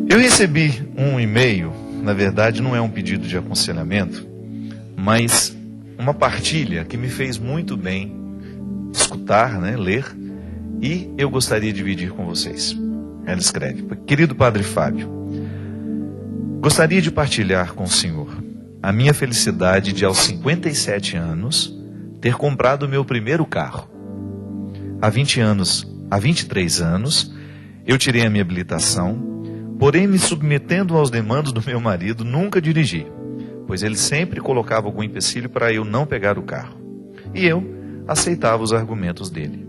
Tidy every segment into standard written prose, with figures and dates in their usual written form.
Eu recebi um e-mail, na verdade não é um pedido de aconselhamento, mas uma partilha que me fez muito bem escutar, ler, e eu gostaria de dividir com vocês. Ela escreve: querido Padre Fábio, gostaria de partilhar com o senhor a minha felicidade de, aos 57 anos, ter comprado o meu primeiro carro. Há 23 anos, eu tirei a minha habilitação, porém, me submetendo aos demandos do meu marido, nunca dirigi, pois ele sempre colocava algum empecilho para eu não pegar o carro. E eu aceitava os argumentos dele.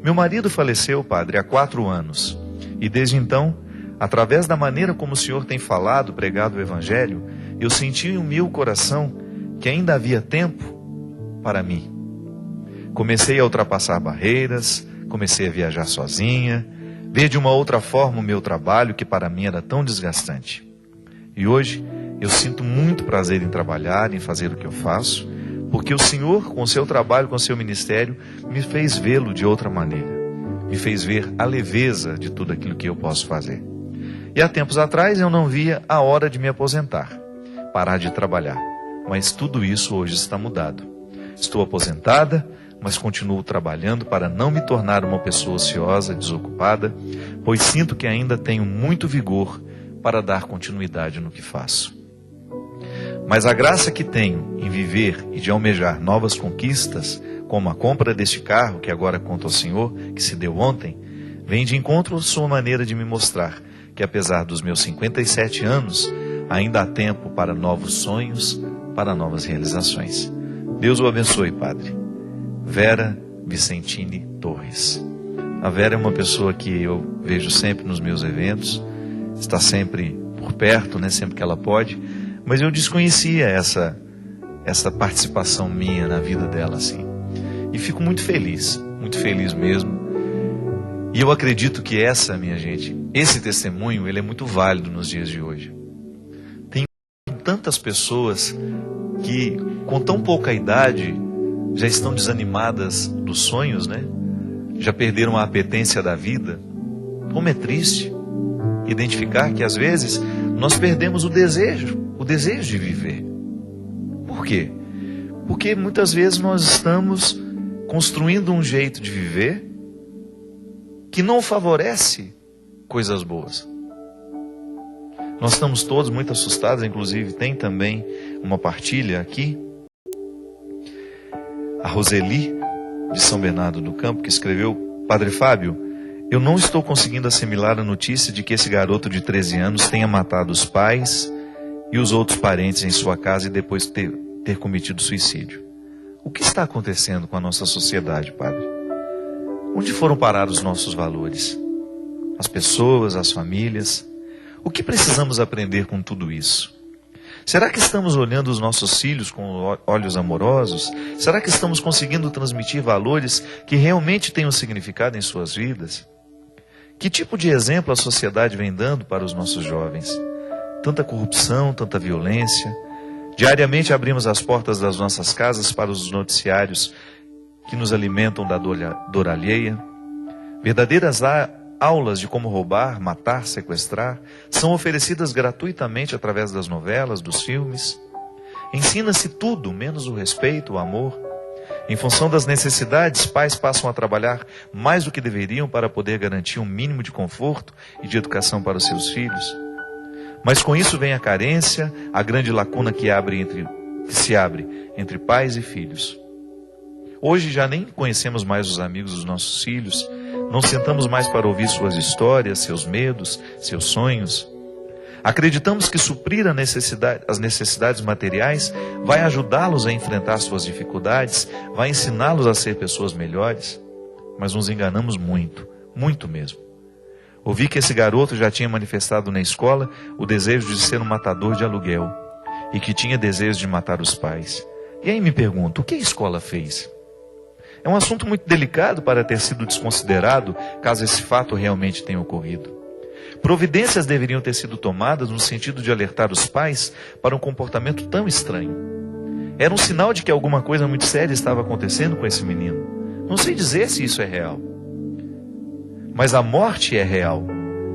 Meu marido faleceu, padre, há 4 anos. E desde então, através da maneira como o senhor tem falado, pregado o Evangelho, eu senti em meu coração que ainda havia tempo para mim. Comecei a ultrapassar barreiras, comecei a viajar sozinha, ver de uma outra forma o meu trabalho, que para mim era tão desgastante. E hoje eu sinto muito prazer em trabalhar, em fazer o que eu faço, porque o Senhor, com o seu trabalho, com o seu ministério, me fez vê-lo de outra maneira. Me fez ver a leveza de tudo aquilo que eu posso fazer. E há tempos atrás eu não via a hora de me aposentar, parar de trabalhar. Mas tudo isso hoje está mudado. Estou aposentada, mas continuo trabalhando para não me tornar uma pessoa ociosa, desocupada, pois sinto que ainda tenho muito vigor para dar continuidade no que faço. Mas a graça que tenho em viver e de almejar novas conquistas, como a compra deste carro, que agora conto ao Senhor, que se deu ontem, vem de encontro à sua maneira de me mostrar que, apesar dos meus 57 anos, ainda há tempo para novos sonhos, para novas realizações. Deus o abençoe, Padre. Vera Vicentini Torres. A Vera é uma pessoa que eu vejo sempre nos meus eventos, está sempre por perto, sempre que ela pode, mas eu desconhecia essa participação minha na vida dela, assim. E fico muito feliz mesmo. E eu acredito que esse testemunho, ele é muito válido nos dias de hoje. Tem tantas pessoas que, com tão pouca idade, já estão desanimadas dos sonhos, já perderam a apetência da vida. Como é triste identificar que às vezes nós perdemos o desejo de viver. Por quê? Porque muitas vezes nós estamos construindo um jeito de viver que não favorece coisas boas. Nós estamos todos muito assustados, inclusive tem também uma partilha aqui. A Roseli, de São Bernardo do Campo, que escreveu: Padre Fábio, eu não estou conseguindo assimilar a notícia de que esse garoto de 13 anos tenha matado os pais e os outros parentes em sua casa e depois ter cometido suicídio. O que está acontecendo com a nossa sociedade, Padre? Onde foram parar os nossos valores? As pessoas, as famílias? O que precisamos aprender com tudo isso? Será que estamos olhando os nossos filhos com olhos amorosos? Será que estamos conseguindo transmitir valores que realmente tenham significado em suas vidas? Que tipo de exemplo a sociedade vem dando para os nossos jovens? Tanta corrupção, tanta violência. Diariamente abrimos as portas das nossas casas para os noticiários que nos alimentam da dor alheia. Verdadeiras aulas de como roubar, matar, sequestrar são oferecidas gratuitamente através das novelas, dos filmes. Ensina-se tudo, menos o respeito, o amor. Em função das necessidades, pais passam a trabalhar mais do que deveriam para poder garantir um mínimo de conforto e de educação para os seus filhos. Mas com isso vem a carência, a grande lacuna que se abre entre pais e filhos. Hoje já nem conhecemos mais os amigos dos nossos filhos, não sentamos mais para ouvir suas histórias, seus medos, seus sonhos. Acreditamos que suprir as necessidades materiais vai ajudá-los a enfrentar suas dificuldades, vai ensiná-los a ser pessoas melhores. Mas nos enganamos muito, muito mesmo. Ouvi que esse garoto já tinha manifestado na escola o desejo de ser um matador de aluguel e que tinha desejo de matar os pais. E aí me pergunto, o que a escola fez? É um assunto muito delicado para ter sido desconsiderado, caso esse fato realmente tenha ocorrido. Providências deveriam ter sido tomadas no sentido de alertar os pais para um comportamento tão estranho. Era um sinal de que alguma coisa muito séria estava acontecendo com esse menino. Não sei dizer se isso é real. Mas a morte é real.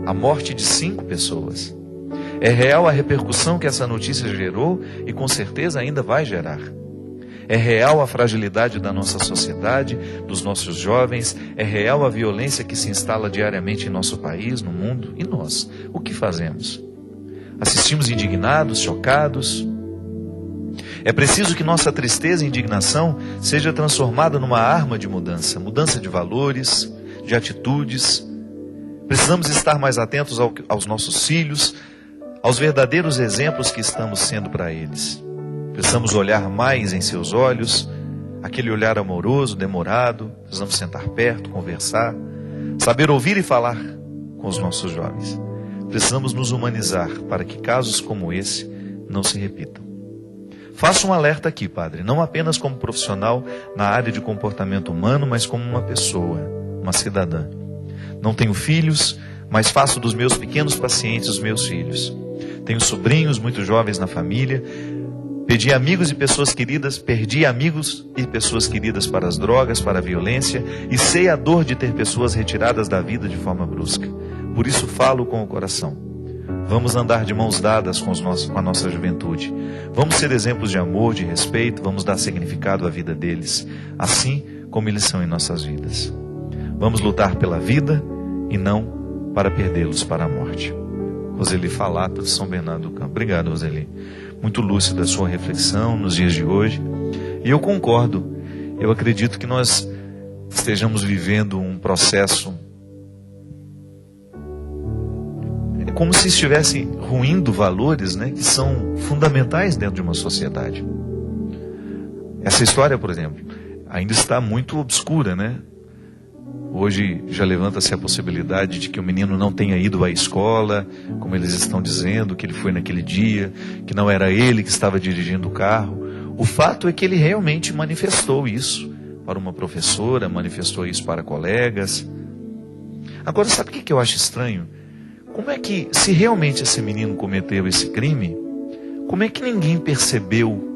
a morte de 5 pessoas. É real a repercussão que essa notícia gerou e com certeza ainda vai gerar. É real a fragilidade da nossa sociedade, dos nossos jovens, é real a violência que se instala diariamente em nosso país, no mundo. E nós, o que fazemos? Assistimos indignados, chocados? É preciso que nossa tristeza e indignação seja transformada numa arma de mudança, mudança de valores, de atitudes. Precisamos estar mais atentos aos nossos filhos, aos verdadeiros exemplos que estamos sendo para eles. Precisamos olhar mais em seus olhos, aquele olhar amoroso, demorado. Precisamos sentar perto, conversar, saber ouvir e falar com os nossos jovens. Precisamos nos humanizar para que casos como esse não se repitam. Faço um alerta aqui, Padre, não apenas como profissional na área de comportamento humano, mas como uma pessoa, uma cidadã. Não tenho filhos, mas faço dos meus pequenos pacientes os meus filhos. Tenho sobrinhos muito jovens na família. Perdi amigos e pessoas queridas para as drogas, para a violência, e sei a dor de ter pessoas retiradas da vida de forma brusca. Por isso falo com o coração. Vamos andar de mãos dadas com a nossa juventude. Vamos ser exemplos de amor, de respeito, vamos dar significado à vida deles, assim como eles são em nossas vidas. Vamos lutar pela vida e não para perdê-los para a morte. Roseli Falato, de São Bernardo do Campo. Obrigado, Roseli. Muito lúcida a sua reflexão nos dias de hoje. E eu concordo. Eu acredito que nós estejamos vivendo um processo. É como se estivesse ruindo valores, né, que são fundamentais dentro de uma sociedade. Essa história, por exemplo, ainda está muito obscura, né? Hoje já levanta-se a possibilidade de que o menino não tenha ido à escola, como eles estão dizendo, que ele foi naquele dia, que não era ele que estava dirigindo o carro. O fato é que ele realmente manifestou isso para uma professora, manifestou isso para colegas. Agora, sabe o que eu acho estranho? Como é que, se realmente esse menino cometeu esse crime, como é que ninguém percebeu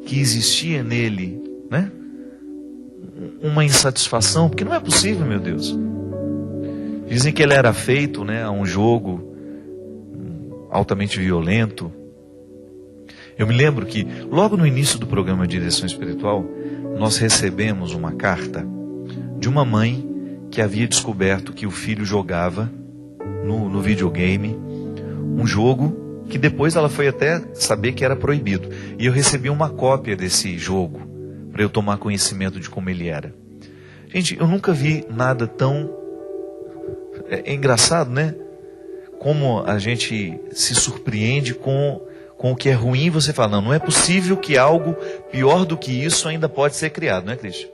que existia nele, né, uma insatisfação? Porque não é possível, meu Deus. Dizem que ele era afeito, né, a um jogo altamente violento. Eu me lembro que logo no início do programa de Direção Espiritual, nós recebemos uma carta de uma mãe que havia descoberto que o filho jogava no videogame um jogo que depois ela foi até saber que era proibido. E eu recebi uma cópia desse jogo para eu tomar conhecimento de como ele era. Gente, eu nunca vi nada tão... É engraçado, né? Como a gente se surpreende com o que é ruim, você fala, não é possível que algo pior do que isso ainda pode ser criado, não é, Cristian?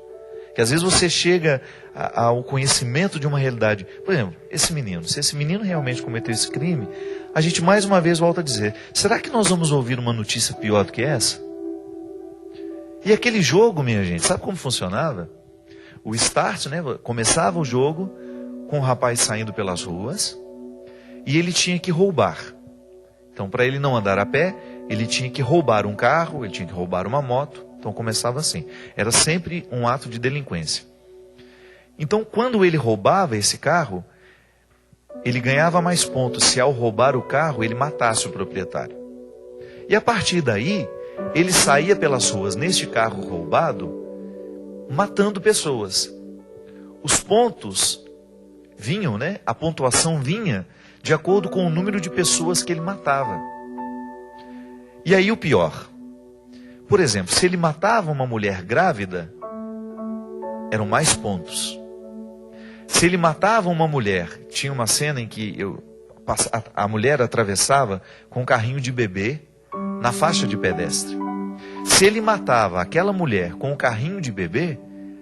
Que às vezes você chega ao conhecimento de uma realidade. Por exemplo, esse menino, se esse menino realmente cometeu esse crime, a gente mais uma vez volta a dizer, será que nós vamos ouvir uma notícia pior do que essa? E aquele jogo, minha gente, sabe como funcionava? O start, né? Começava o jogo com o rapaz saindo pelas ruas e ele tinha que roubar. Então, para ele não andar a pé, ele tinha que roubar um carro, ele tinha que roubar uma moto. Então, começava assim. Era sempre um ato de delinquência. Então, quando ele roubava esse carro, ele ganhava mais pontos se ao roubar o carro ele matasse o proprietário. E a partir daí, ele saía pelas ruas neste carro roubado, matando pessoas. Os pontos vinham, né? A pontuação vinha de acordo com o número de pessoas que ele matava. E aí o pior. Por exemplo, se ele matava uma mulher grávida, eram mais pontos. Se ele matava uma mulher, tinha uma cena em que a mulher atravessava com um carrinho de bebê na faixa de pedestre. Se ele matava aquela mulher com um carrinho de bebê,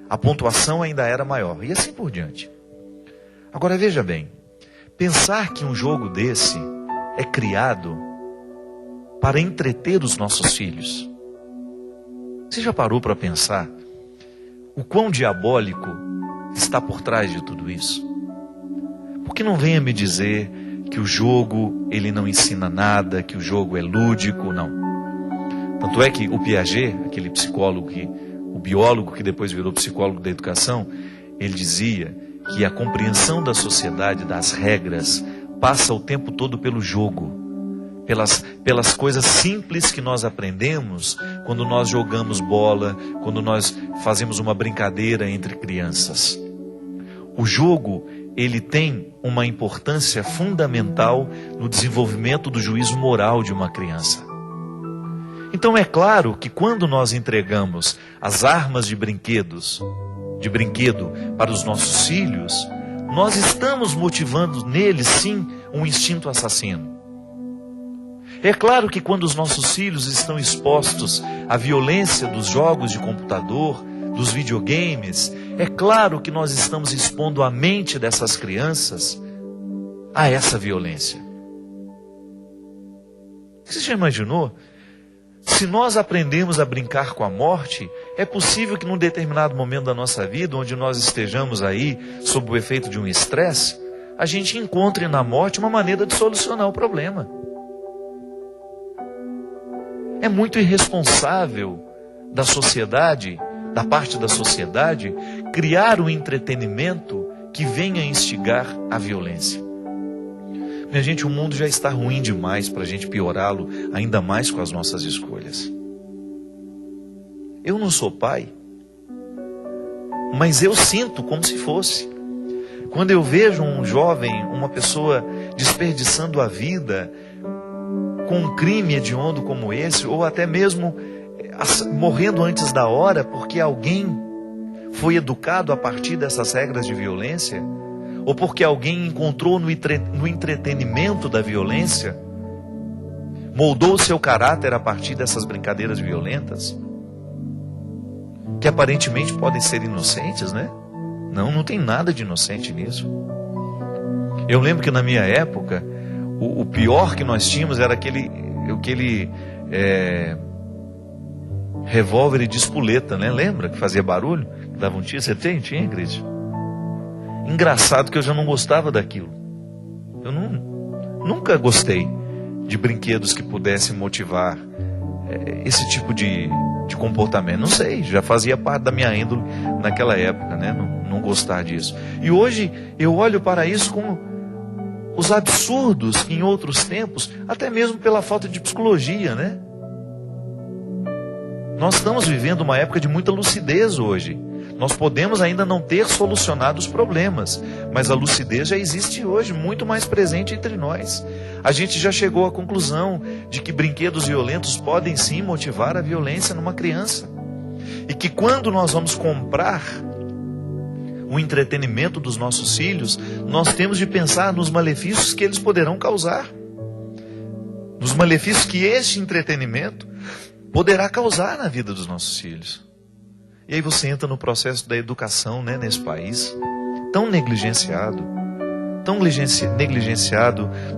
a pontuação ainda era maior. E assim por diante. Agora veja bem, pensar que um jogo desse é criado para entreter os nossos filhos. Você já parou para pensar o quão diabólico está por trás de tudo isso? Por que não venha me dizer que o jogo ele não ensina nada, que o jogo é lúdico? Não. Tanto é que o Piaget, aquele psicólogo, o biólogo que depois virou psicólogo da educação, ele dizia que a compreensão da sociedade, das regras, passa o tempo todo pelo jogo, pelas coisas simples que nós aprendemos quando nós jogamos bola, quando nós fazemos uma brincadeira entre crianças. O jogo, ele tem uma importância fundamental no desenvolvimento do juízo moral de uma criança. Então é claro que quando nós entregamos as armas de brinquedo para os nossos filhos, nós estamos motivando neles sim um instinto assassino. É claro que quando os nossos filhos estão expostos à violência dos jogos de computador, dos videogames, é claro que nós estamos expondo a mente dessas crianças a essa violência. Você já imaginou? Se nós aprendemos a brincar com a morte, é possível que num determinado momento da nossa vida, onde nós estejamos aí sob o efeito de um estresse, a gente encontre na morte uma maneira de solucionar o problema. É muito irresponsável da sociedade, da parte da sociedade, criar um entretenimento que venha instigar a violência. Minha gente, o mundo já está ruim demais para a gente piorá-lo ainda mais com as nossas escolhas. Eu não sou pai, mas eu sinto como se fosse. Quando eu vejo um jovem, uma pessoa desperdiçando a vida com um crime hediondo como esse, ou até mesmo morrendo antes da hora porque alguém foi educado a partir dessas regras de violência, ou porque alguém encontrou no entretenimento da violência, moldou o seu caráter a partir dessas brincadeiras violentas, que aparentemente podem ser inocentes, né? Não tem nada de inocente nisso. Eu lembro que na minha época, o pior que nós tínhamos era aquele revólver de espoleta, né? Lembra que fazia barulho? Que dava um tiro? Você tinha, Cris? Engraçado que eu já não gostava daquilo. Eu nunca gostei de brinquedos que pudessem motivar esse tipo de comportamento. Não sei, já fazia parte da minha índole naquela época, né? Não gostar disso. E hoje eu olho para isso como os absurdos em outros tempos, até mesmo pela falta de psicologia, né? Nós estamos vivendo uma época de muita lucidez hoje. Nós podemos ainda não ter solucionado os problemas, mas a lucidez já existe hoje, muito mais presente entre nós. A gente já chegou à conclusão de que brinquedos violentos podem sim motivar a violência numa criança. E que quando nós vamos comprar o entretenimento dos nossos filhos, nós temos de pensar nos malefícios que eles poderão causar. Nos malefícios que este entretenimento poderá causar na vida dos nossos filhos. E aí você entra no processo da educação, né, nesse país, tão negligenciado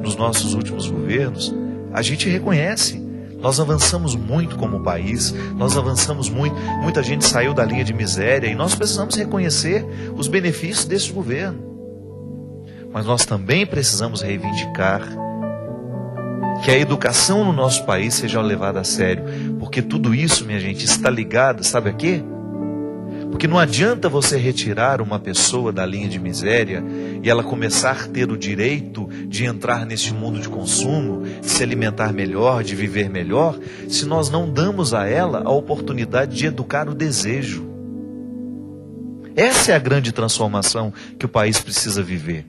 nos nossos últimos governos. A gente reconhece, nós avançamos muito como país, nós avançamos muito, muita gente saiu da linha de miséria e nós precisamos reconhecer os benefícios desse governo. Mas nós também precisamos reivindicar que a educação no nosso país seja levada a sério, porque tudo isso, minha gente, está ligado, sabe a quê? Porque não adianta você retirar uma pessoa da linha de miséria e ela começar a ter o direito de entrar neste mundo de consumo, de se alimentar melhor, de viver melhor, se nós não damos a ela a oportunidade de educar o desejo. Essa é a grande transformação que o país precisa viver.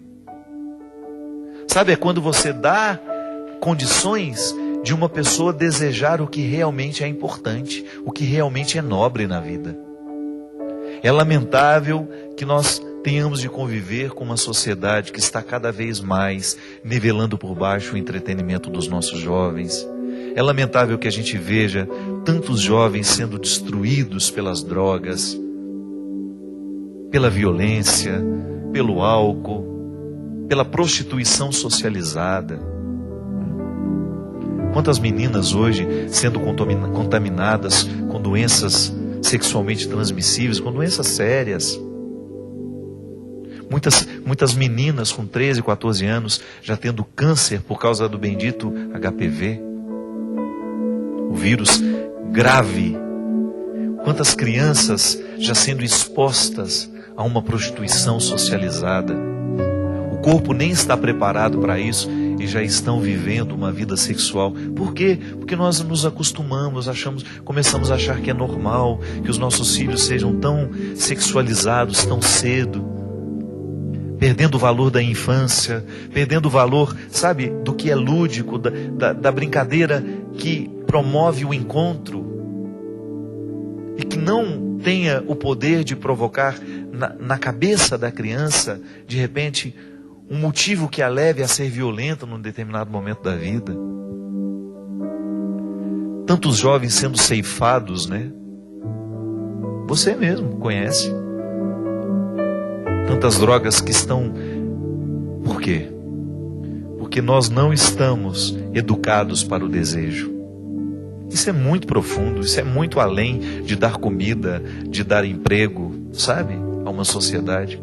Sabe, é quando você dá condições de uma pessoa desejar o que realmente é importante, o que realmente é nobre na vida. É lamentável que nós tenhamos de conviver com uma sociedade que está cada vez mais nivelando por baixo o entretenimento dos nossos jovens. É lamentável que a gente veja tantos jovens sendo destruídos pelas drogas, pela violência, pelo álcool, pela prostituição socializada. Quantas meninas hoje sendo contaminadas com doenças sexualmente transmissíveis, com doenças sérias. Muitas meninas com 13, 14 anos já tendo câncer por causa do bendito HPV. O vírus grave. Quantas crianças já sendo expostas a uma prostituição socializada. O corpo nem está preparado para isso e já estão vivendo uma vida sexual. Por quê? Porque nós nos acostumamos, começamos a achar que é normal que os nossos filhos sejam tão sexualizados tão cedo, perdendo o valor da infância, perdendo o valor, sabe, do que é lúdico, da brincadeira que promove o encontro e que não tenha o poder de provocar na cabeça da criança, de repente, um motivo que a leve a ser violenta num determinado momento da vida. Tantos jovens sendo ceifados, né? Você mesmo conhece. Tantas drogas que estão... Por quê? Porque nós não estamos educados para o desejo. Isso é muito profundo, isso é muito além de dar comida, de dar emprego, sabe? A uma sociedade.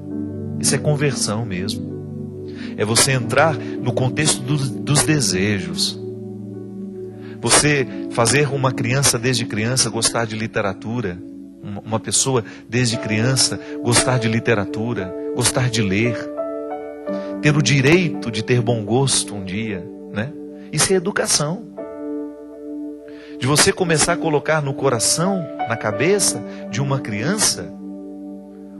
Isso é conversão mesmo. É você entrar no contexto dos desejos. Você fazer uma criança desde criança gostar de literatura. Uma pessoa desde criança gostar de literatura, gostar de ler. Ter o direito de ter bom gosto um dia, né? Isso é educação. De você começar a colocar no coração, na cabeça de uma criança,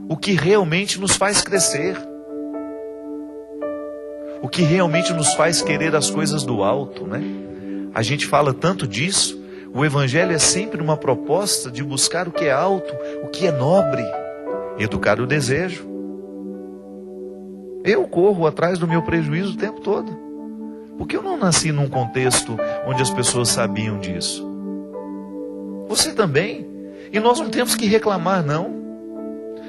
o que realmente nos faz crescer. O que realmente nos faz querer as coisas do alto, né? A gente fala tanto disso. O Evangelho é sempre uma proposta de buscar o que é alto, o que é nobre, educar o desejo. Eu corro atrás do meu prejuízo o tempo todo, porque eu não nasci num contexto onde as pessoas sabiam disso. Você também. E nós não temos que reclamar, não.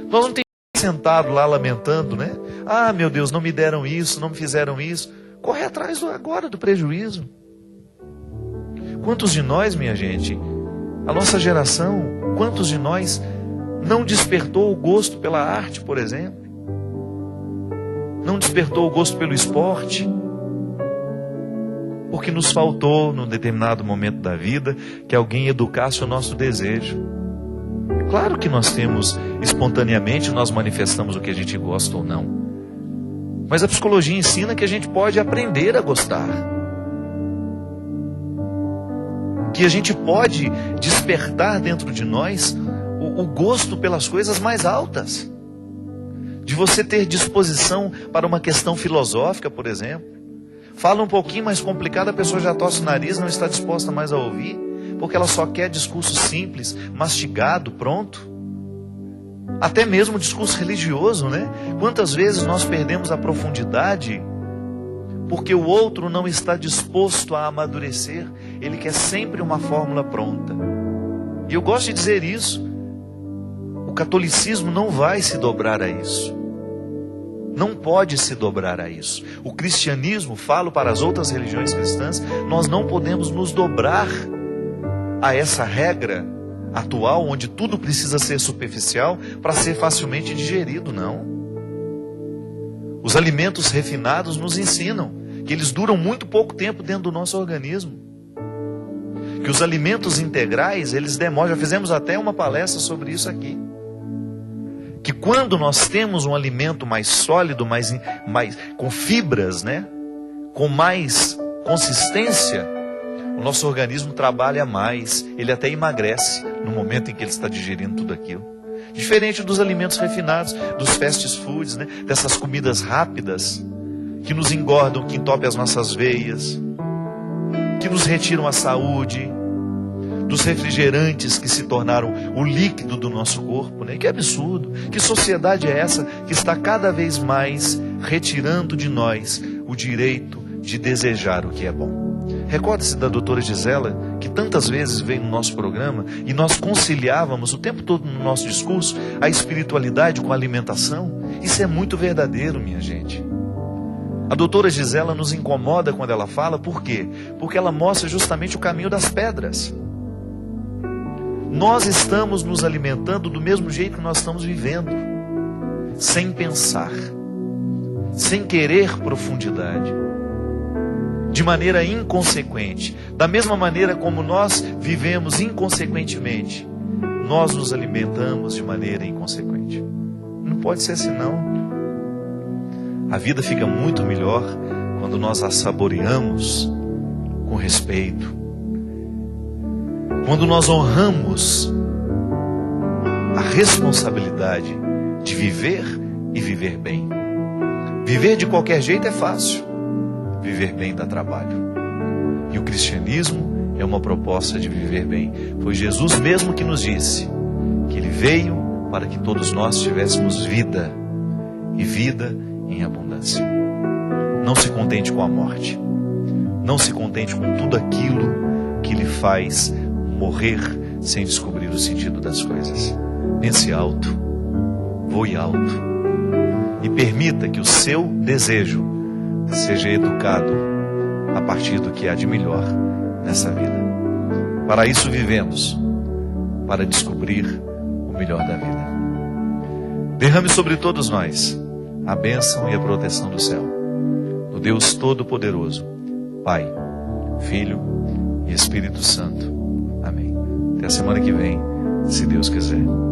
Nós não temos que estar sentado lá lamentando, né? Ah, meu Deus, não me deram isso, não me fizeram isso. Corre atrás agora do prejuízo. Quantos de nós, minha gente, a nossa geração, quantos de nós não despertou o gosto pela arte, por exemplo? Não despertou o gosto pelo esporte? Porque nos faltou, num determinado momento da vida, que alguém educasse o nosso desejo. Claro que nós temos, espontaneamente, nós manifestamos o que a gente gosta ou não. Mas a psicologia ensina que a gente pode aprender a gostar. Que a gente pode despertar dentro de nós o gosto pelas coisas mais altas. De você ter disposição para uma questão filosófica, por exemplo. Fala um pouquinho mais complicado, a pessoa já torce o nariz, não está disposta mais a ouvir, porque ela só quer discurso simples, mastigado, pronto. Até mesmo discurso religioso, né? Quantas vezes nós perdemos a profundidade porque o outro não está disposto a amadurecer, ele quer sempre uma fórmula pronta. E eu gosto de dizer isso, o catolicismo não vai se dobrar a isso. Não pode se dobrar a isso. O cristianismo, falo para as outras religiões cristãs, nós não podemos nos dobrar a essa regra atual, onde tudo precisa ser superficial para ser facilmente digerido, não. Os alimentos refinados nos ensinam que eles duram muito pouco tempo dentro do nosso organismo. Que os alimentos integrais, eles demoram, já fizemos até uma palestra sobre isso aqui. Que quando nós temos um alimento mais sólido, mais com fibras, né? Com mais consistência, o nosso organismo trabalha mais, ele até emagrece no momento em que ele está digerindo tudo aquilo. Diferente dos alimentos refinados, dos fast foods, né? Dessas comidas rápidas, que nos engordam, que entopem as nossas veias, que nos retiram a saúde, dos refrigerantes que se tornaram o líquido do nosso corpo, né? Que absurdo! Que sociedade é essa que está cada vez mais retirando de nós o direito de desejar o que é bom? Recorda-se da doutora Gisela, que tantas vezes veio no nosso programa e nós conciliávamos o tempo todo no nosso discurso a espiritualidade com a alimentação. Isso é muito verdadeiro, minha gente. A doutora Gisela nos incomoda quando ela fala, por quê? Porque ela mostra justamente o caminho das pedras. Nós estamos nos alimentando do mesmo jeito que nós estamos vivendo, sem pensar, sem querer profundidade, de maneira inconsequente. Da mesma maneira como nós vivemos inconsequentemente, nós nos alimentamos de maneira inconsequente. Não pode ser assim, não. A vida fica muito melhor quando nós a saboreamos com respeito, quando nós honramos a responsabilidade de viver e viver bem. Viver de qualquer jeito é fácil, viver bem dá trabalho. E o cristianismo é uma proposta de viver bem. Foi Jesus mesmo que nos disse que Ele veio para que todos nós tivéssemos vida, e vida em abundância. Não se contente com a morte. Não se contente com tudo aquilo que lhe faz morrer sem descobrir o sentido das coisas. Pense alto, voe alto, e permita que o seu desejo seja educado a partir do que há de melhor nessa vida. Para isso vivemos, para descobrir o melhor da vida. Derrame sobre todos nós a bênção e a proteção do céu, do Deus Todo-Poderoso, Pai, Filho e Espírito Santo. Amém. Até a semana que vem, se Deus quiser.